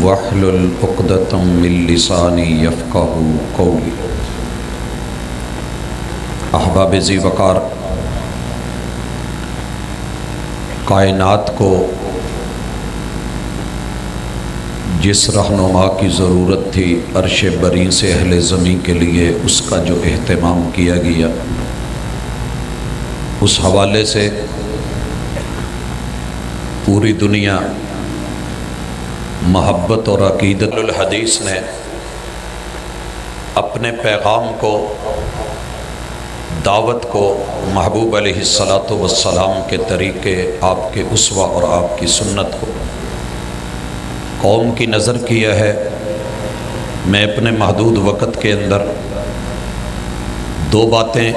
واحلل عقدۃ من لسانی یفقہوا قولی۔ احباب ذی وقار، کائنات کو جس رہنما کی ضرورت تھی عرش بری سے اہل زمین کے لیے، اس کا جو اہتمام کیا گیا، اس حوالے سے پوری دنیا محبت اور عقیدت الحدیث نے اپنے پیغام کو، دعوت کو محبوب علیہ الصلاۃ والسلام کے طریقے، آپ کے اسوہ اور آپ کی سنت کو قوم کی نظر کیا ہے۔ میں اپنے محدود وقت کے اندر دو باتیں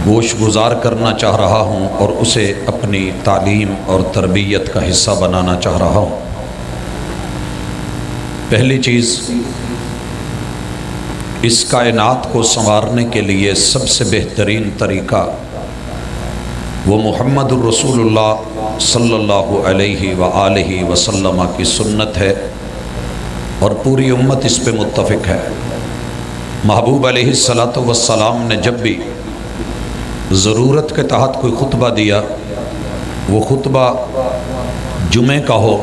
گوش گزار کرنا چاہ رہا ہوں اور اسے اپنی تعلیم اور تربیت کا حصہ بنانا چاہ رہا ہوں۔ پہلی چیز، اس کائنات کو سنوارنے کے لیے سب سے بہترین طریقہ وہ محمد الرسول اللہ صلی اللہ علیہ وآلہ وسلم کی سنت ہے، اور پوری امت اس پہ متفق ہے۔ محبوب علیہ الصلاۃ والسلام نے جب بھی ضرورت کے تحت کوئی خطبہ دیا، وہ خطبہ جمعہ کا ہو،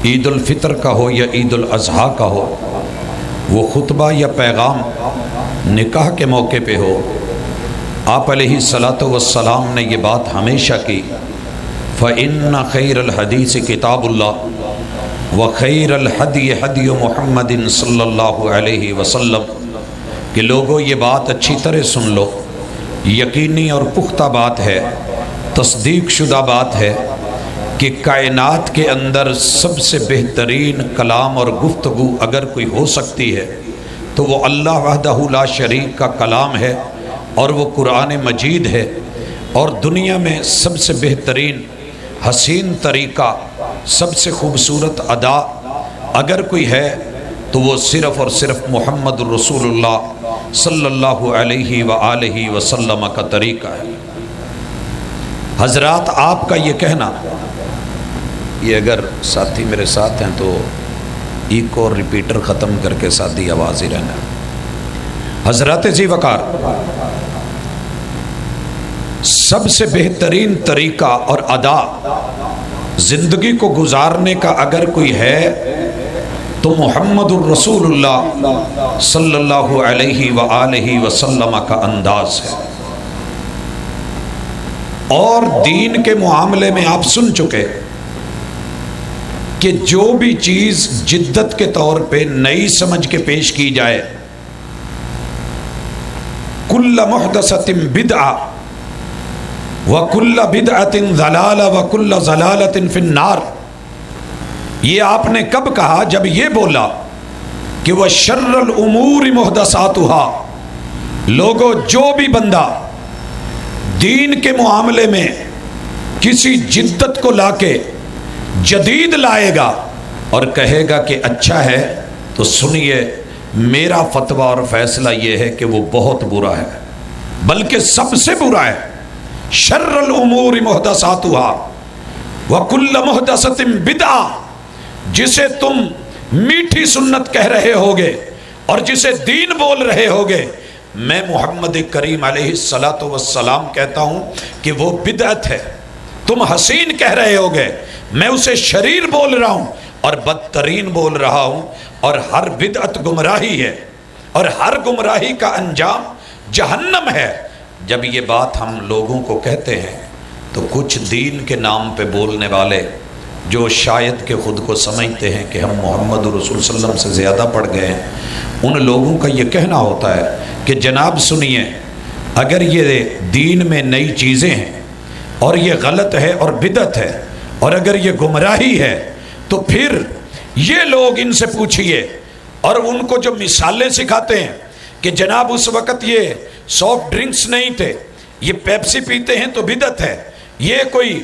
عید الفطر کا ہو یا عید الاضحیٰ کا ہو، وہ خطبہ یا پیغام نکاح کے موقع پہ ہو، آپ علیہ الصلاۃ والسلام نے یہ بات ہمیشہ کی، فَإِنَّ خَيْرَ الْحَدِيثِ كِتَابُ اللَّهِ وَخَيْرَ الْحَدْيِ حَدْيُ مُحَمَّدٍ صلی اللہ علیہ وسلم، کہ لوگوں یہ بات اچھی طرح سن لو، یقینی اور پختہ بات ہے، تصدیق شدہ بات ہے کہ کائنات کے اندر سب سے بہترین کلام اور گفتگو اگر کوئی ہو سکتی ہے تو وہ اللہ وحدہ لا شریک کا کلام ہے، اور وہ قرآن مجید ہے۔ اور دنیا میں سب سے بہترین حسین طریقہ، سب سے خوبصورت ادا اگر کوئی ہے تو وہ صرف اور صرف محمد الرسول اللہ صلی اللہ علیہ وآلہ وسلم کا طریقہ ہے۔ حضرات، آپ کا یہ کہنا، یہ اگر ساتھی میرے ساتھ ہیں تو ایکو اور ریپیٹر ختم کر کے ساتھی آواز ہی رہنا۔ حضرات ذی وقار، سب سے بہترین طریقہ اور ادا زندگی کو گزارنے کا اگر کوئی ہے تو محمد الرسول اللہ صلی اللہ علیہ وآلہ وسلم کا انداز ہے۔ اور دین کے معاملے میں آپ سن چکے کہ جو بھی چیز جدت کے طور پہ نئی سمجھ کے پیش کی جائے، کل محدثۃ بدعہ وکل بدعۃ ضلالہ وکل ضلالۃ فی النار، یہ آپ نے کب کہا؟ جب یہ بولا کہ وہ شر الامور محدثاتها، لوگوں جو بھی بندہ دین کے معاملے میں کسی جدت کو لا کے جدید لائے گا اور کہے گا کہ اچھا ہے، تو سنیے میرا فتویٰ اور فیصلہ یہ ہے کہ وہ بہت برا ہے، بلکہ سب سے برا ہے۔ شر الامور محدثاتها وکل محدثۃ بدعہ، جسے تم میٹھی سنت کہہ رہے ہوگے اور جسے دین بول رہے ہوگے، میں محمد کریم علیہ الصلاۃ والسلام کہتا ہوں کہ وہ بدعت ہے۔ تم حسین کہہ رہے ہوگے، میں اسے شریر بول رہا ہوں اور بدترین بول رہا ہوں، اور ہر بدعت گمراہی ہے، اور ہر گمراہی کا انجام جہنم ہے۔ جب یہ بات ہم لوگوں کو کہتے ہیں تو کچھ دین کے نام پہ بولنے والے جو شاید کہ خود کو سمجھتے ہیں کہ ہم محمد رسول صلی اللہ علیہ وسلم سے زیادہ پڑھ گئے ہیں، ان لوگوں کا یہ کہنا ہوتا ہے کہ جناب سنیے، اگر یہ دین میں نئی چیزیں ہیں اور یہ غلط ہے اور بدعت ہے اور اگر یہ گمراہی ہے تو پھر یہ لوگ ان سے پوچھئے، اور ان کو جو مثالیں سکھاتے ہیں کہ جناب اس وقت یہ سافٹ ڈرنکس نہیں تھے، یہ پیپسی پیتے ہیں تو بدعت ہے، یہ کوئی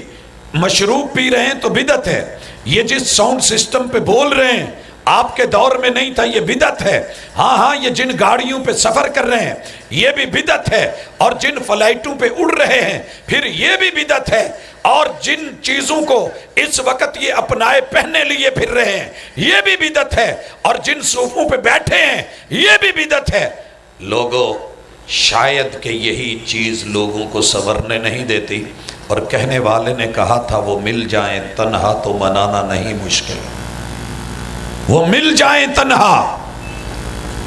مشروب پی رہے ہیں تو بدعت ہے، یہ جس ساؤنڈ سسٹم پہ بول رہے ہیں آپ کے دور میں نہیں تھا، یہ بدعت ہے، ہاں یہ جن گاڑیوں پہ سفر کر رہے ہیں یہ بھی بدعت ہے، اور جن فلائٹوں پہ اڑ رہے ہیں پھر یہ بھی بدعت ہے، اور جن چیزوں کو اس وقت یہ اپنائے پہننے لیے پھر رہے ہیں یہ بھی بدعت ہے، اور جن صوفوں پہ بیٹھے ہیں یہ بھی بدعت ہے۔ لوگوں، شاید کہ یہی چیز لوگوں کو سنورنے نہیں دیتی، اور کہنے والے نے کہا تھا وہ مل جائیں تنہا تو منانا نہیں مشکل، وہ مل جائیں تنہا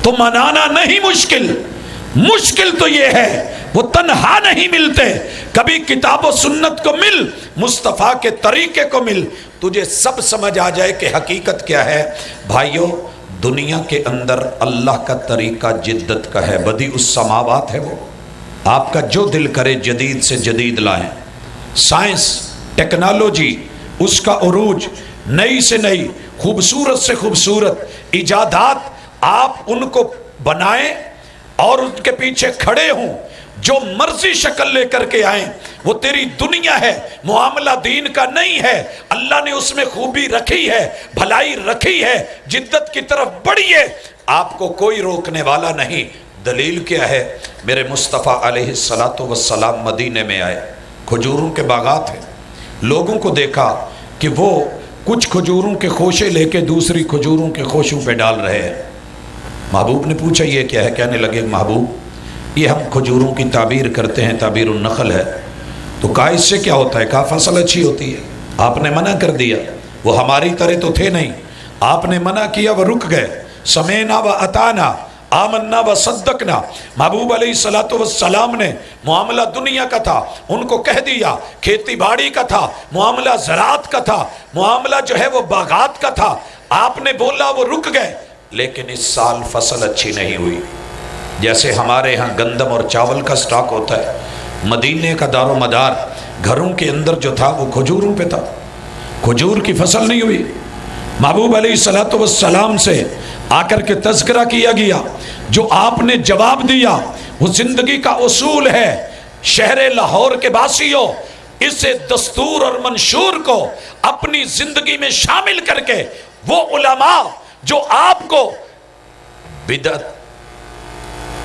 تو منانا نہیں مشکل، مشکل تو یہ ہے وہ تنہا نہیں ملتے۔ کبھی کتاب و سنت کو مل، مصطفیٰ کے طریقے کو مل، تجھے سب سمجھ آ جائے کہ حقیقت کیا ہے۔ بھائیو، دنیا کے اندر اللہ کا طریقہ جدت کا ہے، بدیع السماوات ہے وہ، آپ کا جو دل کرے جدید سے جدید لائیں۔ سائنس، ٹیکنالوجی، اس کا عروج، نئی سے نئی، خوبصورت سے خوبصورت ایجادات، آپ ان کو بنائیں اور ان کے پیچھے کھڑے ہوں، جو مرضی شکل لے کر کے آئیں، وہ تیری دنیا ہے، معاملہ دین کا نہیں ہے۔ اللہ نے اس میں خوبی رکھی ہے، بھلائی رکھی ہے، جدت کی طرف بڑھیے، آپ کو کوئی روکنے والا نہیں۔ دلیل کیا ہے؟ میرے مصطفیٰ علیہ السلام مدینے میں آئے، کھجوروں کے باغات ہیں، لوگوں کو دیکھا کہ وہ کچھ کھجوروں کے خوشے لے کے دوسری کھجوروں کے خوشوں پہ ڈال رہے ہیں۔ محبوب نے پوچھا یہ کیا ہے؟ کہنے لگے محبوب یہ ہم کھجوروں کی تعبیر کرتے ہیں، تعبیر النخل ہے۔ تو کہا اس سے کیا ہوتا ہے؟ کہا فصل اچھی ہوتی ہے۔ آپ نے منع کر دیا، وہ ہماری طرح تو تھے نہیں، آپ نے منع کیا، وہ رک گئے۔ سمینا و اطانا، آمنا و صدقنا۔ محبوب علیہ السلام نے معاملہ دنیا کا تھا، ان کو کہہ دیا، کھیتی باڑی کا تھا، معاملہ زراعت کا تھا، معاملہ جو ہے وہ باغات کا تھا، آپ نے بولا، وہ رک گئے۔ لیکن اس سال فصل اچھی نہیں ہوئی۔ جیسے ہمارے ہاں گندم اور چاول کا سٹاک ہوتا ہے، مدینے کا دار و مدار گھروں کے اندر جو تھا وہ کھجوروں پہ تھا، کھجور کی فصل نہیں ہوئی۔ محبوب علیہ السلام سے آ کر کے تذکرہ کیا گیا، جو آپ نے جواب دیا وہ زندگی کا اصول ہے۔ شہر لاہور کے باسیوں، اس دستور اور منشور کو اپنی زندگی میں شامل کر کے، وہ علماء جو آپ کو بدعت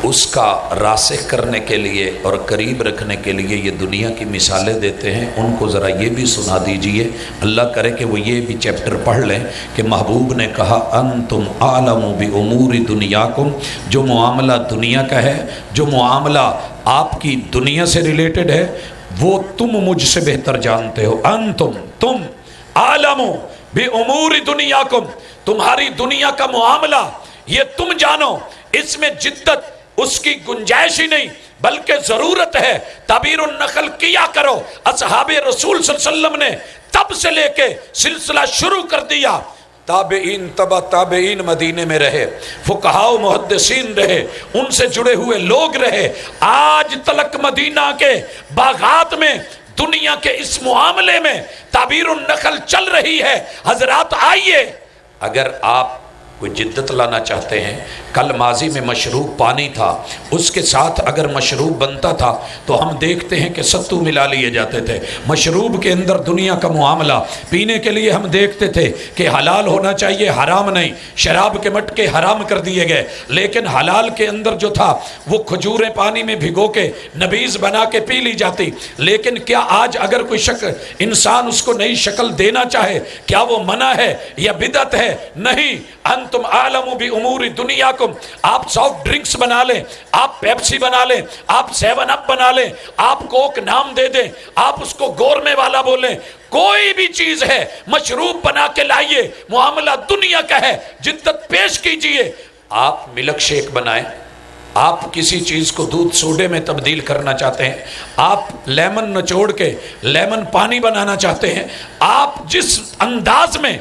اس کا راسخ کرنے کے لیے اور قریب رکھنے کے لیے یہ دنیا کی مثالیں دیتے ہیں، ان کو ذرا یہ بھی سنا دیجئے۔ اللہ کرے کہ وہ یہ بھی چیپٹر پڑھ لیں کہ محبوب نے کہا انتم عالم بامور دنیاکم، جو معاملہ دنیا کا ہے، جو معاملہ آپ کی دنیا سے ریلیٹڈ ہے، وہ تم مجھ سے بہتر جانتے ہو۔ تم عالم بامور دنیاکم، تمہاری دنیا کا معاملہ یہ تم جانو، اس میں جدت اس کی گنجائش ہی نہیں بلکہ ضرورت ہے۔ تعبیر النخل کیا کرو۔ اصحاب رسول صلی اللہ علیہ وسلم نے تب سے لے کے سلسلہ شروع کر دیا، تابعین تبع تابعین مدینے میں رہے، فقہاء و محدثین رہے، ان سے جڑے ہوئے لوگ رہے، آج تلک مدینہ کے باغات میں دنیا کے اس معاملے میں تعبیر النخل چل رہی ہے۔ حضرات آئیے، اگر آپ کوئی جدت لانا چاہتے ہیں، کل ماضی میں مشروب پانی تھا، اس کے ساتھ اگر مشروب بنتا تھا تو ہم دیکھتے ہیں کہ ستو ملا لیے جاتے تھے۔ مشروب کے اندر دنیا کا معاملہ، پینے کے لیے ہم دیکھتے تھے کہ حلال ہونا چاہیے، حرام نہیں۔ شراب کے مٹکے حرام کر دیے گئے، لیکن حلال کے اندر جو تھا وہ کھجوریں پانی میں بھگو کے نبیذ بنا کے پی لی جاتی۔ لیکن کیا آج اگر کوئی انسان اس کو نئی شکل دینا چاہے، کیا وہ منع ہے یا بدعت ہے؟ نہیں۔ انتم عالم بامور دنیاکم، آپ سافٹ ڈرنکس بنا لیں، آپ پیپسی بنا لیں، آپ 7 اپ بنا لیں، آپ کوک نام دے دیں، آپ اس کو گورمے والا بولیں، کوئی بھی چیز ہے مشروب بنا کے لائیے، معاملہ دنیا کا ہے، جدت پیش کیجئے۔ آپ ملک شیک بنائیں، آپ کسی چیز کو دودھ سوڈے میں تبدیل کرنا چاہتے ہیں، آپ لیمن نچوڑ کے لیمن پانی بنانا چاہتے ہیں، آپ جس انداز میں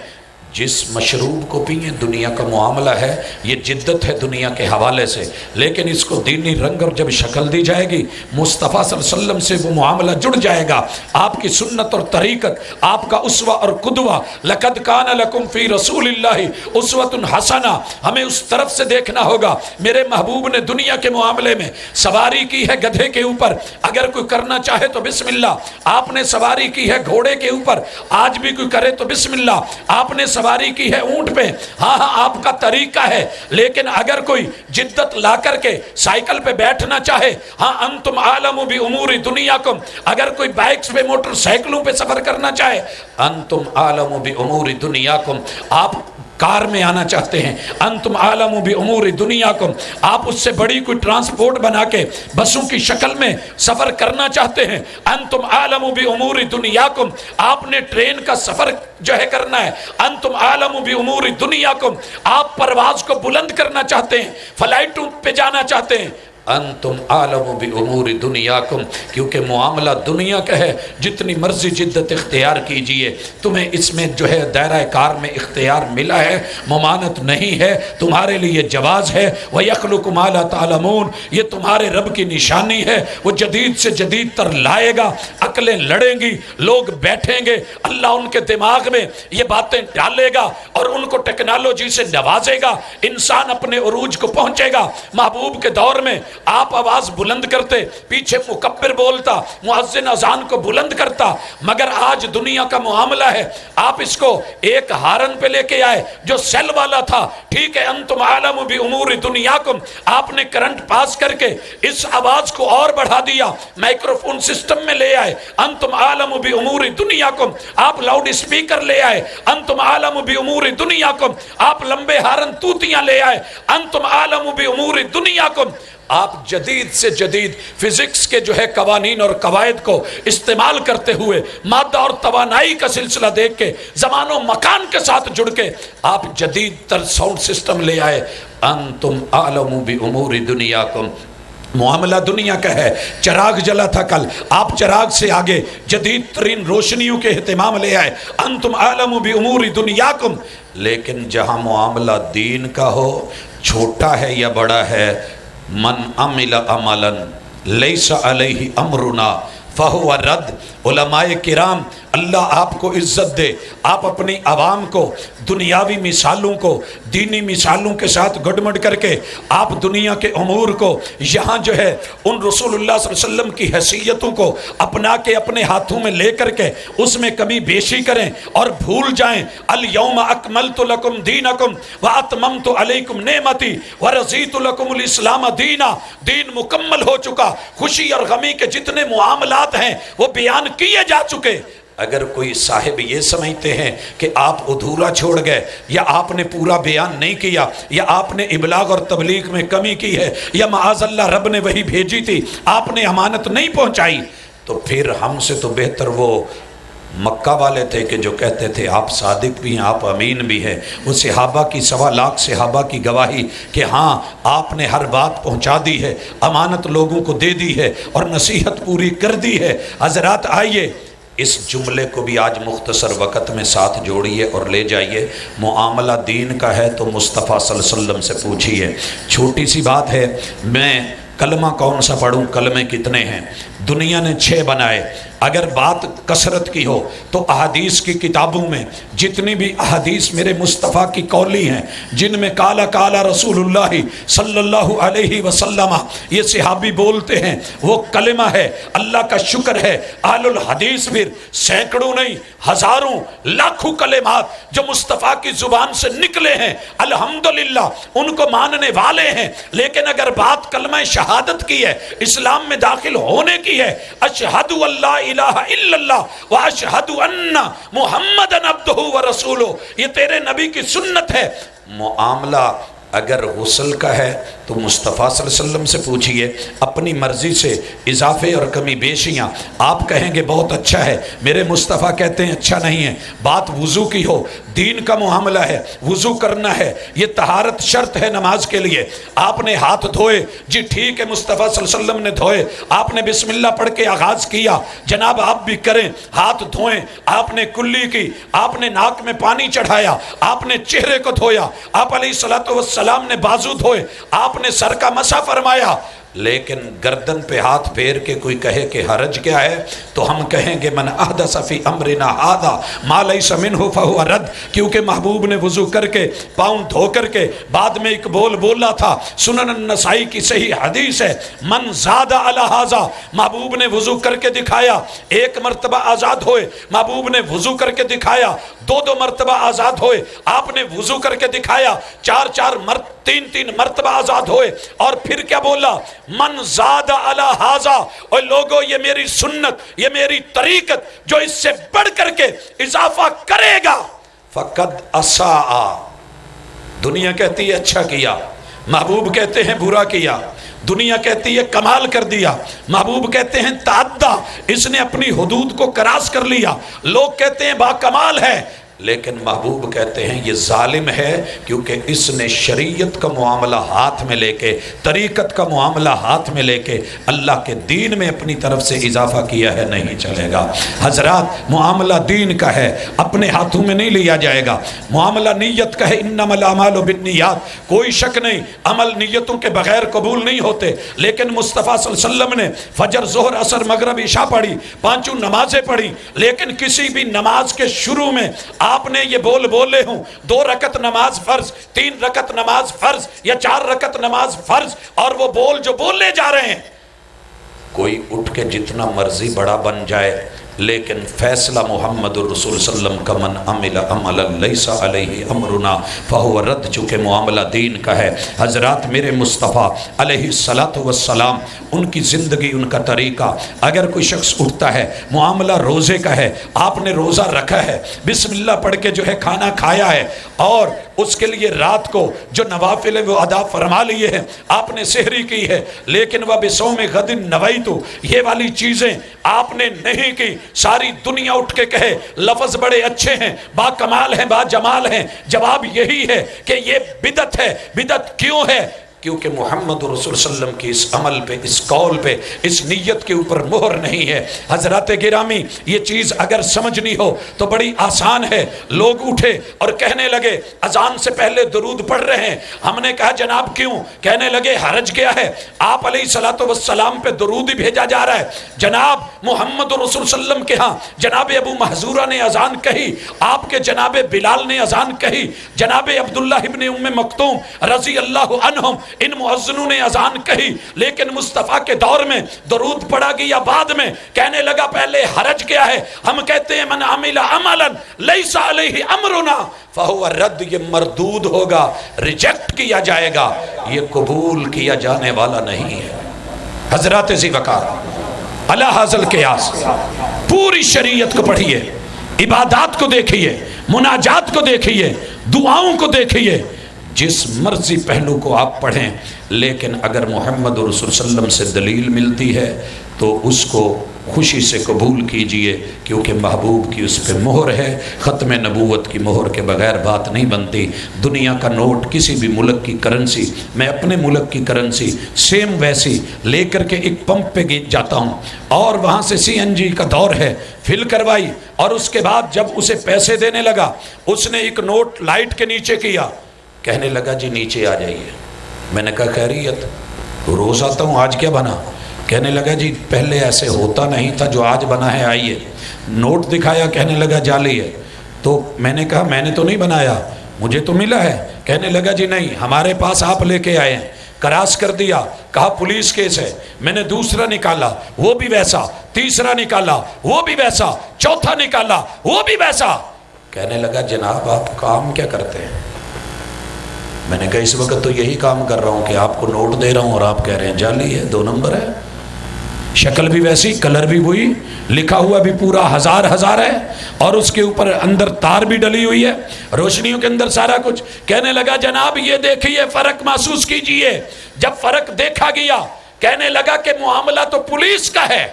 جس مشروب کو پئیں، دنیا کا معاملہ ہے، یہ جدت ہے دنیا کے حوالے سے، لیکن اس کو دینی رنگ اور جب شکل دی جائے گی، مصطفیٰ صلی اللہ علیہ وسلم سے وہ معاملہ جڑ جائے گا، آپ کی سنت اور طریقت، آپ کا اسوہ اور قدوہ۔ لقد کان لکم فی رسول اللہ اسوۃ حسنہ، ہمیں اس طرف سے دیکھنا ہوگا۔ میرے محبوب نے دنیا کے معاملے میں سواری کی ہے گدھے کے اوپر، اگر کوئی کرنا چاہے تو بسم اللہ۔ آپ نے سواری کی ہے گھوڑے کے اوپر، آج بھی کوئی کرے تو بسم اللہ۔ آپ نے سواری کی ہے اونٹ پہ، ہاں آپ کا طریقہ ہے، لیکن اگر کوئی جدت لا کر کے سائیکل پہ بیٹھنا چاہے، ہاں انتم عالم بامور دنیاکم، اگر کوئی بائکس پہ موٹر سائیکلوں پہ سفر کرنا چاہے، انتم عالم بامور دنیاکم، آپ کار میں آنا چاہتے ہیں، انتم عالم بامور دنیاکم، آپ اس سے بڑی کوئی ٹرانسپورٹ بنا کے بسوں کی شکل میں سفر کرنا چاہتے ہیں، انتم عالم بامور دنیاکم، آپ نے ٹرین کا سفر جو ہے کرنا ہے، انتم عالم بامور دنیاکم، آپ پرواز کو بلند کرنا چاہتے ہیں، فلائٹوں پہ جانا چاہتے ہیں، انتم عالم بامور دنیاکم، کیونکہ معاملہ دنیا کا ہے، جتنی مرضی جدت اختیار کیجئے، تمہیں اس میں جو ہے دائرہ کار میں اختیار ملا ہے، ممانعت نہیں ہے، تمہارے لیے جواز ہے، وَيَخْلُقُ مَا لَا تَعْلَمُونَ، یہ تمہارے رب کی نشانی ہے، وہ جدید سے جدید تر لائے گا، عقلیں لڑیں گی، لوگ بیٹھیں گے، اللہ ان کے دماغ میں یہ باتیں ڈالے گا اور ان کو ٹیکنالوجی سے نوازے گا، انسان اپنے عروج کو پہنچے گا۔ محبوب کے دور میں آپ آواز بلند کرتے، پیچھے مکبر بولتا، مؤذن اذان کو بلند کرتا، مگر آج دنیا کا معاملہ ہے، آپ اس کو ایک ہارن پہ لے کے آئے جو سیل والا تھا، ٹھیک ہے، انتم عالم بامور دنیاکم، آپ نے کرنٹ پاس کر کے اس آواز کو اور بڑھا دیا، مائکروفون سسٹم میں لے آئے، انتم عالم بامور دنیاکم، آپ لاؤڈ اسپیکر لے آئے، انتم عالم بامور دنیاکم، آپ لمبے ہارن توتیاں لے آئے، انتم عالم بامور دنیاکم، آپ جدید سے جدید فزکس کے جو ہے قوانین اور قواعد کو استعمال کرتے ہوئے، مادہ اور توانائی کا سلسلہ دیکھ کے، زمان و مکان کے ساتھ جڑ کے آپ جدید تر ساؤنڈ سسٹم لے آئے، انتم عالم بامور دنیاکم، معاملہ دنیا کا ہے۔ چراغ جلا تھا کل، آپ چراغ سے آگے جدید ترین روشنیوں کے اہتمام لے آئے، انتم عالم بامور دنیاکم، لیکن جہاں معاملہ دین کا ہو، چھوٹا ہے یا بڑا ہے، من عمل عملا لیس علیہ امرنا فہو رد۔ علماء کرام اللہ آپ کو عزت دے، آپ اپنی عوام کو دنیاوی مثالوں کو دینی مثالوں کے ساتھ گڈمڈ کر کے آپ دنیا کے امور کو یہاں جو ہے ان رسول اللہ صلی اللہ علیہ وسلم کی حیثیتوں کو اپنا کے اپنے ہاتھوں میں لے کر کے اس میں کمی بیشی کریں اور بھول جائیں، الیوم اکملت لکم دینکم واتممت علیکم نعمتی ورضیت لکم الاسلام دینا، دین مکمل ہو چکا، خوشی اور غمی کے جتنے معاملات ہیں وہ بیان کیے جا چکے۔ اگر کوئی صاحب یہ سمجھتے ہیں کہ آپ ادھورا چھوڑ گئے، یا آپ نے پورا بیان نہیں کیا، یا آپ نے ابلاغ اور تبلیغ میں کمی کی ہے، یا معاذ اللہ رب نے وہی بھیجی تھی آپ نے امانت نہیں پہنچائی، تو پھر ہم سے تو بہتر وہ مکہ والے تھے کہ جو کہتے تھے آپ صادق بھی ہیں، آپ امین بھی ہیں، وہ صحابہ کی 1.25 لاکھ صحابہ کی گواہی کہ ہاں آپ نے ہر بات پہنچا دی ہے، امانت لوگوں کو دے دی ہے اور نصیحت پوری کر دی ہے۔ حضرات آئیے اس جملے کو بھی آج مختصر وقت میں ساتھ جوڑیے اور لے جائیے، معاملہ دین کا ہے تو مصطفیٰ صلی اللہ علیہ وسلم سے پوچھیے۔ چھوٹی سی بات ہے، میں کلمہ کون سا پڑھوں، کلمے کتنے ہیں؟ دنیا نے 6 بنائے، اگر بات کثرت کی ہو تو احادیث کی کتابوں میں جتنی بھی احادیث میرے مصطفیٰ کی قولی ہیں، جن میں کالا کالا رسول اللہ صلی اللہ علیہ وسلم یہ صحابی بولتے ہیں، وہ کلمہ ہے۔ اللہ کا شکر ہے اہل الحدیث پھر سینکڑوں نہیں ہزاروں لاکھوں کلمات جو مصطفیٰ کی زبان سے نکلے ہیں الحمدللہ ان کو ماننے والے ہیں، لیکن اگر بات کلمہ شہادت کی ہے، اسلام میں داخل ہونے کی ہے، اشہد اللہ الہ الا اللہ واشہد ان محمد عبدہ ورسولہ، یہ تیرے نبی کی سنت ہے۔ معاملہ اگر غسل کا ہے تو مصطفیٰ صلی اللہ علیہ وسلم سے پوچھئے، اپنی مرضی سے اضافے اور کمی بیشیاں آپ کہیں گے بہت اچھا ہے، میرے مصطفیٰ کہتے ہیں اچھا نہیں ہے۔ بات وضو کی ہو، دین کا معاملہ ہے، وضو کرنا ہے، یہ طہارت شرط ہے نماز کے لیے، آپ نے ہاتھ دھوئے، جی ٹھیک ہے مصطفیٰ صلی اللہ علیہ وسلم نے دھوئے، آپ نے بسم اللہ پڑھ کے آغاز کیا، جناب آپ بھی کریں، ہاتھ دھوئیں، آپ نے کلی کی، آپ نے ناک میں پانی چڑھایا، آپ نے چہرے کو دھویا، آپ علیہ السلام نے بازو دھوئے، آپ نے سر کا مسح فرمایا، لیکن گردن پہ ہاتھ پھیر کے کوئی کہے کہ حرج کیا ہے تو ہم کہیں گے من احدث فی امرنا ھذا ما لیس منہ فہو رد، کیونکہ محبوب نے وضو کر کے پاؤں دھو کر کے بعد میں ایک بول بولا تھا، سنن النسائی کی صحیح حدیث ہے، من زاد علی ھذا، محبوب نے وضو کر کے دکھایا، ایک مرتبہ آزاد ہوئے، محبوب نے وضو کر کے دکھایا، دو مرتبہ آزاد ہوئے، آپ نے وضو کر کے دکھایا، تین مرتبہ آزاد ہوئے، اور پھر کیا بولا؟ من زاد علی ھذا، اور لوگوں یہ میری سنت، یہ میری طریقت، جو اس سے بڑھ کر کے اضافہ کرے گا فقد اساء۔ دنیا کہتی ہے اچھا کیا، محبوب کہتے ہیں برا کیا، دنیا کہتی ہے کمال کر دیا، محبوب کہتے ہیں تعدی، اس نے اپنی حدود کو کراس کر لیا، لوگ کہتے ہیں با کمال ہے، لیکن محبوب کہتے ہیں یہ ظالم ہے، کیونکہ اس نے شریعت کا معاملہ ہاتھ میں لے کے، طریقت کا معاملہ ہاتھ میں لے کے اللہ کے دین میں اپنی طرف سے اضافہ کیا ہے، نہیں چلے گا۔ حضرات معاملہ دین کا ہے، اپنے ہاتھوں میں نہیں لیا جائے گا، معاملہ نیت کا ہے، انما الاعمال بالنیات، کوئی شک نہیں عمل نیتوں کے بغیر قبول نہیں ہوتے، لیکن مصطفیٰ صلی اللہ علیہ وسلم نے فجر، ظہر، عصر، مغرب، عشاء پڑھی، پانچوں نمازیں پڑھی، لیکن کسی بھی نماز کے شروع میں آپ نے یہ بولے ہوں 2 رکعت نماز فرض، 3 رکعت نماز فرض، یا 4 رکعت نماز فرض، اور وہ جو بولے جا رہے ہیں، کوئی اٹھ کے جتنا مرضی بڑا بن جائے، لیکن فیصلہ محمد الرسول صلی اللہ علیہ وسلم کا من عمل عملا لیس علیہ امرنا فہو رد، چونکہ معاملہ دین کا ہے۔ حضرات میرے مصطفیٰ علیہ السلام، ان کی زندگی، ان کا طریقہ، اگر کوئی شخص اٹھتا ہے، معاملہ روزے کا ہے، آپ نے روزہ رکھا ہے، بسم اللہ پڑھ کے جو ہے کھانا کھایا ہے، اور اس کے لیے رات کو جو نوافل وہ ادا فرما لیے ہیں، آپ نے سحری کی ہے، لیکن وہ بصوم غد نویت، یہ والی چیزیں آپ نے نہیں کی، ساری دنیا اٹھ کے کہے لفظ بڑے اچھے ہیں، با کمال ہیں، با جمال ہیں، جواب یہی ہے کہ یہ بدعت ہے۔ بدعت کیوں ہے؟ کیونکہ محمد رسول صلی اللہ علیہ وسلم کی اس عمل پہ، اس قول پہ، اس نیت کے اوپر مہر نہیں ہے۔ حضرات گرامی، یہ چیز اگر سمجھنی ہو تو بڑی آسان ہے۔ لوگ اٹھے اور کہنے لگے اذان سے پہلے درود پڑھ رہے ہیں، ہم نے کہا جناب کیوں؟ کہنے لگے حرج کیا ہے؟ آپ علیہ السلام پہ درود ہی بھیجا جا رہا ہے۔ جناب محمد رسول صلی اللہ علیہ وسلم کے ہاں جناب ابو محذورہ نے اذان کہی، آپ کے جناب بلال نے اذان کہی، جناب عبداللہ ابن ام مکتوم رضی اللہ عنہم، ان مؤذنوں نے اذان کہی، لیکن مصطفیٰ کے دور میں درود پڑھا گیا بعد میں۔ کہنے لگا پہلے حرج کیا ہے؟ ہم کہتے ہیں من عمل عملا لیس علیہ امرنا فہو رد، یہ مردود ہوگا، ریجیکٹ کیا جائے گا، یہ قبول کیا جانے والا نہیں ہے۔ حضرات ذی وقار، علی ھذا القیاس پوری شریعت کو پڑھیے، عبادات کو دیکھیے، مناجات کو دیکھیے، دعاؤں کو دیکھیے، جس مرضی پہلو کو آپ پڑھیں، لیکن اگر محمد رسول صلی اللہ علیہ وسلم سے دلیل ملتی ہے تو اس کو خوشی سے قبول کیجئے، کیونکہ محبوب کی اس پہ مہر ہے۔ ختم نبوت کی مہر کے بغیر بات نہیں بنتی۔ دنیا کا نوٹ، کسی بھی ملک کی کرنسی، میں اپنے ملک کی کرنسی سیم ویسی لے کر کے ایک پمپ پہ جاتا ہوں، اور وہاں سے CNG کا دور ہے، فل کروائی، اور اس کے بعد جب اسے پیسے دینے لگا، اس نے ایک نوٹ لائٹ کے نیچے کیا، کہنے لگا جی نیچے آ جائیے۔ میں نے کہا خیریت؟ روز آتا ہوں، آج کیا بنا؟ کہنے لگا جی پہلے ایسے ہوتا نہیں تھا، جو آج بنا ہے آئیے۔ نوٹ دکھایا، کہنے لگا جعلی ہے۔ تو میں نے کہا میں نے تو نہیں بنایا، مجھے تو ملا ہے۔ کہنے لگا جی نہیں، ہمارے پاس آپ لے کے آئے ہیں۔ کراس کر دیا، کہا پولیس کیس ہے۔ میں نے دوسرا نکالا، وہ بھی ویسا، تیسرا نکالا، وہ بھی ویسا، چوتھا نکالا، وہ بھی ویسا۔ کہنے لگا جناب آپ کام کیا کرتے ہیں؟ میں نے کہا اس وقت تو یہی کام کر رہا ہوں کہ آپ کو نوٹ دے رہا ہوں اور آپ کہہ رہے ہیں جعلی ہے، 2 نمبر ہے، شکل بھی ویسی، کلر بھی وہی، لکھا ہوا بھی پورا ہزار ہے، اور اس کے اوپر اندر تار بھی ڈلی ہوئی ہے، روشنیوں کے اندر سارا کچھ۔ کہنے لگا جناب یہ دیکھیے، فرق محسوس کیجئے۔ جب فرق دیکھا گیا، کہنے لگا کہ معاملہ تو پولیس کا ہے،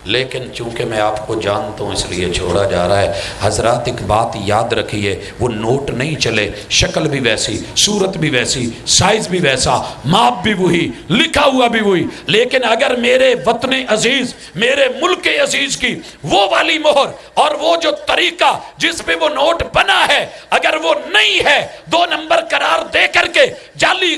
لیکن چونکہ میں آپ کو جانتا ہوں اس لیے چھوڑا جا رہا ہے۔ حضرات ایک بات یاد رکھیے، وہ نوٹ نہیں چلے، شکل بھی ویسی، صورت بھی ویسی، سائز بھی ویسا، ماپ بھی وہی، لکھا ہوا بھی وہی، لیکن اگر میرے وطن عزیز، میرے ملک عزیز کی وہ والی مہر اور وہ جو طریقہ جس پہ وہ نوٹ بنا ہے، اگر وہ نہیں ہے، 2 نمبر قرار دے کر کے، جعلی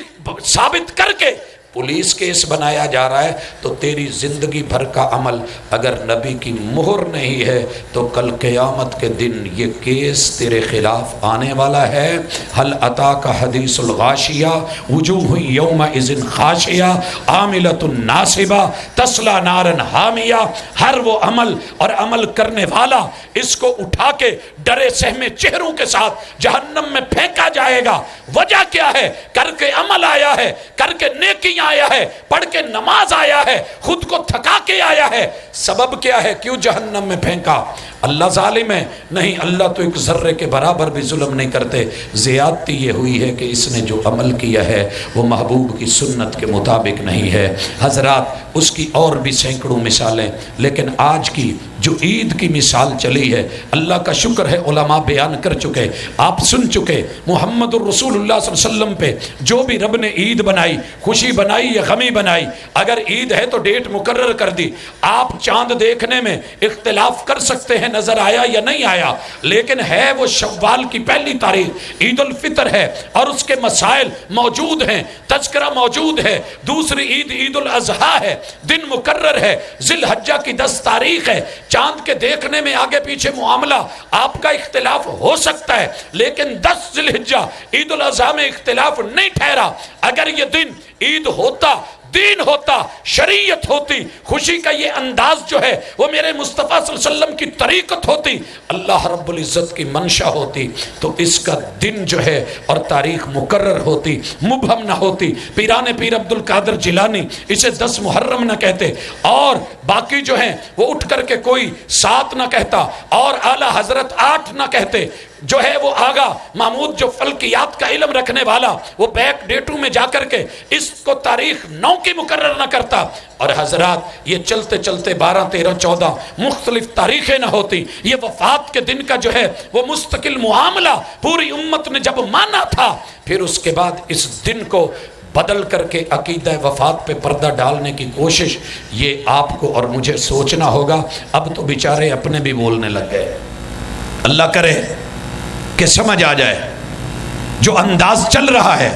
ثابت کر کے پولیس کیس بنایا جا رہا ہے تو تیری زندگی بھر کا عمل اگر نبی کی مہر نہیں ہے تو کل قیامت کے دن یہ کیس تیرے خلاف آنے والا ہے۔ هل اتاک حدیث الغاشیہ وجوہ یومئذ خاشعہ عاملۃ ناصبہ تصلی نارا حامیہ۔ ہر وہ عمل اور عمل کرنے والا اس کو اٹھا کے ڈرے سہمے چہروں کے ساتھ جہنم میں پھینکا جائے گا۔ وجہ کیا ہے؟ کر کے عمل آیا ہے، کر کے نیکیاں آیا ہے، پڑھ کے نماز آیا ہے، خود کو تھکا کے آیا ہے۔ سبب کیا ہے؟ کیوں جہنم میں پھینکا؟ اللہ ظالم ہے؟ نہیں، اللہ تو ایک ذرے کے برابر بھی ظلم نہیں کرتے۔ زیادتی یہ ہوئی ہے کہ اس نے جو عمل کیا ہے وہ محبوب کی سنت کے مطابق نہیں ہے۔ حضرات اس کی اور بھی سینکڑوں مثالیں، لیکن آج کی جو عید کی مثال چلی ہے، اللہ کا شکر ہے علماء بیان کر چکے، آپ سن چکے۔ محمد الرسول اللہ صلی اللہ علیہ وسلم پہ جو بھی رب نے عید بنائی، خوشی بنائی یا غمی بنائی، اگر عید ہے تو ڈیٹ مقرر کر دی۔ آپ چاند دیکھنے میں اختلاف کر سکتے ہیں نظر آیا یا نہیں آیا، لیکن ہے وہ شوال کی پہلی تاریخ، عید الفطر ہے اور اس کے مسائل موجود ہیں، تذکرہ موجود ہے۔ دوسری عید عید الاضحیٰ ہے، دن مقرر ہے، ذی الحجہ کی 10 تاریخ ہے۔ چاند کے دیکھنے میں آگے پیچھے معاملہ آپ کا اختلاف ہو سکتا ہے، لیکن 10 ذی الحجہ عید الاضحیٰ میں اختلاف نہیں ٹھہرا۔ اگر یہ دن عید ہوتا، دین ہوتا، شریعت ہوتی، خوشی کا یہ انداز جو ہے وہ میرے مصطفیٰ صلی اللہ علیہ وسلم کی طریقت ہوتی، اللہ رب العزت کی منشا ہوتی، تو اس کا دن جو ہے اور تاریخ مقرر ہوتی، مبہم نہ ہوتی۔ پیران پیر عبد القادر جیلانی اسے 10 محرم نہ کہتے، اور باقی جو ہیں وہ اٹھ کر کے کوئی 7 نہ کہتا، اور اعلیٰ حضرت 8 نہ کہتے۔ جو ہے وہ آگا محمود جو فلکیات کا علم رکھنے والا، وہ بیک ڈیٹوں میں جا کر کے اس کو تاریخ 9 کی مقرر نہ کرتا، اور حضرات یہ چلتے چلتے 12 13 14 مختلف تاریخیں نہ ہوتی۔ یہ وفات کے دن کا جو ہے وہ مستقل معاملہ پوری امت نے جب مانا تھا، پھر اس کے بعد اس دن کو بدل کر کے عقیدہ وفات پہ پردہ ڈالنے کی کوشش، یہ آپ کو اور مجھے سوچنا ہوگا۔ اب تو بیچارے اپنے بھی بولنے لگ گئے، اللہ کرے کہ سمجھ آ جائے جو انداز چل رہا ہے۔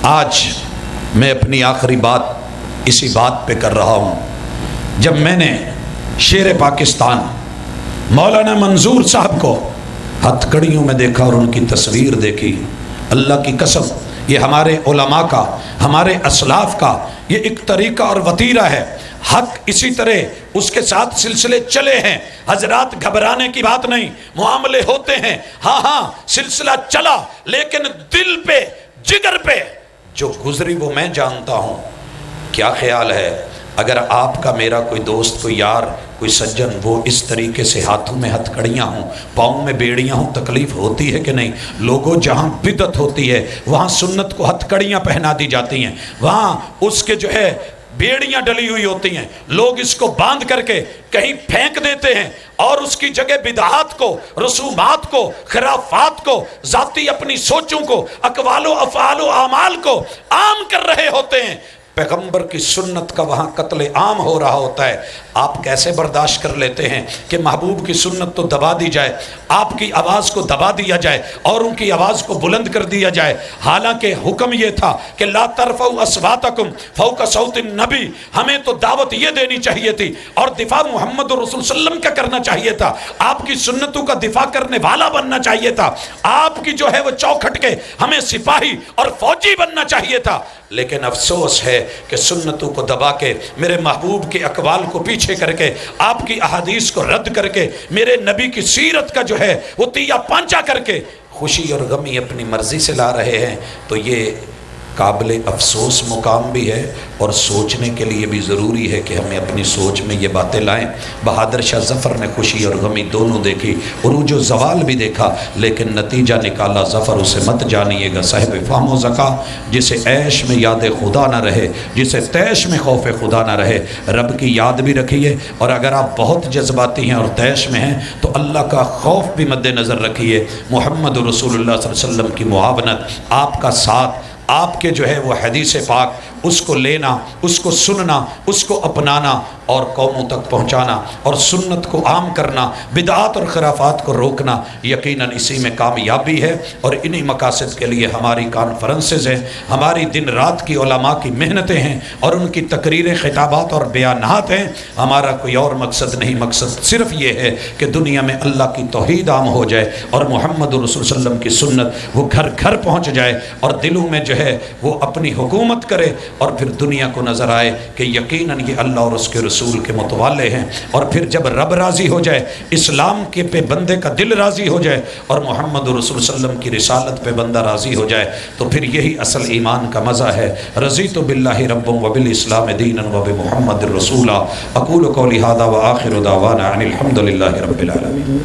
آج میں اپنی آخری بات اسی بات پہ کر رہا ہوں۔ جب میں نے شیر پاکستان مولانا منظور صاحب کو ہتھ کڑیوں میں دیکھا اور ان کی تصویر دیکھی، اللہ کی قسم یہ ہمارے علماء کا، ہمارے اسلاف کا یہ ایک طریقہ اور وتیرہ ہے۔ حق اسی طرح اس کے ساتھ سلسلے چلے ہیں، حضرات گھبرانے کی بات نہیں، معاملے ہوتے ہیں، ہاں سلسلہ چلا، لیکن دل پہ، جگر پہ جو گزری وہ میں جانتا ہوں۔ کیا خیال ہے اگر آپ کا میرا کوئی دوست، کوئی یار، کوئی سجن وہ اس طریقے سے ہاتھوں میں ہتھ کڑیاں ہوں، پاؤں میں بیڑیاں ہوں، تکلیف ہوتی ہے کہ نہیں؟ لوگوں جہاں بدعت ہوتی ہے وہاں سنت کو ہتھ کڑیاں پہنا دی جاتی ہیں، وہاں اس کے جو ہے بیڑیاں ڈلی ہوئی ہوتی ہیں، لوگ اس کو باندھ کر کے کہیں پھینک دیتے ہیں اور اس کی جگہ بدعات کو، رسومات کو، خرافات کو، ذاتی اپنی سوچوں کو، اقوال و افعال و اعمال کو عام کر رہے ہوتے ہیں۔ پیغمبر کی سنت کا وہاں قتل عام ہو رہا ہوتا ہے۔ آپ کیسے برداشت کر لیتے ہیں کہ محبوب کی سنت تو دبا دی جائے، آپ کی آواز کو دبا دیا جائے، اوروں کی آواز کو بلند کر دیا جائے؟ حالانکہ حکم یہ تھا کہ لا ترفعوا اصواتکم فوق صوت النبی، ہمیں تو دعوت یہ دینی چاہیے تھی اور دفاع محمد رسول صلی اللہ علیہ وسلم کا کرنا چاہیے تھا، آپ کی سنتوں کا دفاع کرنے والا بننا چاہیے تھا، آپ کی جو ہے وہ چوکھٹ کے ہمیں سپاہی اور فوجی بننا چاہیے تھا۔ لیکن افسوس ہے کہ سنتوں کو دبا کے، میرے محبوب کے اقوال کو پیچھے کر کے، آپ کی احادیث کو رد کر کے، میرے نبی کی سیرت کا جو ہے وہ تیا پانچا کر کے خوشی اور غمی اپنی مرضی سے لا رہے ہیں، تو یہ قابل افسوس مقام بھی ہے اور سوچنے کے لیے بھی ضروری ہے کہ ہمیں اپنی سوچ میں یہ باتیں لائیں۔ بہادر شاہ ظفر نے خوشی اور غمی دونوں دیکھی، عروج و زوال بھی دیکھا، لیکن نتیجہ نکالا ظفر اسے مت جانیے گا صاحب فہم و ذکا، جسے عیش میں یاد خدا نہ رہے، جسے تیش میں خوف خدا نہ رہے، رب کی یاد بھی رکھیے، اور اگر آپ بہت جذباتی ہیں اور تیش میں ہیں تو اللہ کا خوف بھی مد نظر رکھیے، محمد رسول اللہ صلی اللہ علیہ وسلم کی معاونت، آپ کا ساتھ، آپ کے جو ہے وہ حدیث پاک اس کو لینا، اس کو سننا، اس کو اپنانا اور قوموں تک پہنچانا اور سنت کو عام کرنا، بدعات اور خرافات کو روکنا، یقیناً اسی میں کامیابی ہے۔ اور انہی مقاصد کے لیے ہماری کانفرنسز ہیں، ہماری دن رات کی علماء کی محنتیں ہیں اور ان کی تقریریں، خطابات اور بیانات ہیں۔ ہمارا کوئی اور مقصد نہیں، مقصد صرف یہ ہے کہ دنیا میں اللہ کی توحید عام ہو جائے اور محمد رسول صلی اللہ علیہ وسلم کی سنت وہ گھر گھر پہنچ جائے اور دلوں میں جو ہے وہ اپنی حکومت کرے، اور پھر دنیا کو نظر آئے کہ یقیناً یہ اللہ اور اس کے رسول کے متوالے ہیں۔ اور پھر جب رب راضی ہو جائے، اسلام کے پہ بندے کا دل راضی ہو جائے اور محمد رسول صلی اللہ علیہ وسلم کی رسالت پہ بندہ راضی ہو جائے، تو پھر یہی اصل ایمان کا مزہ ہے۔ رضیت باللہ ربا وبالاسلام دینا وبمحمد رسولا۔ اقول قولی ھذا وآخر دعوانا ان الحمد للہ رب العالمین۔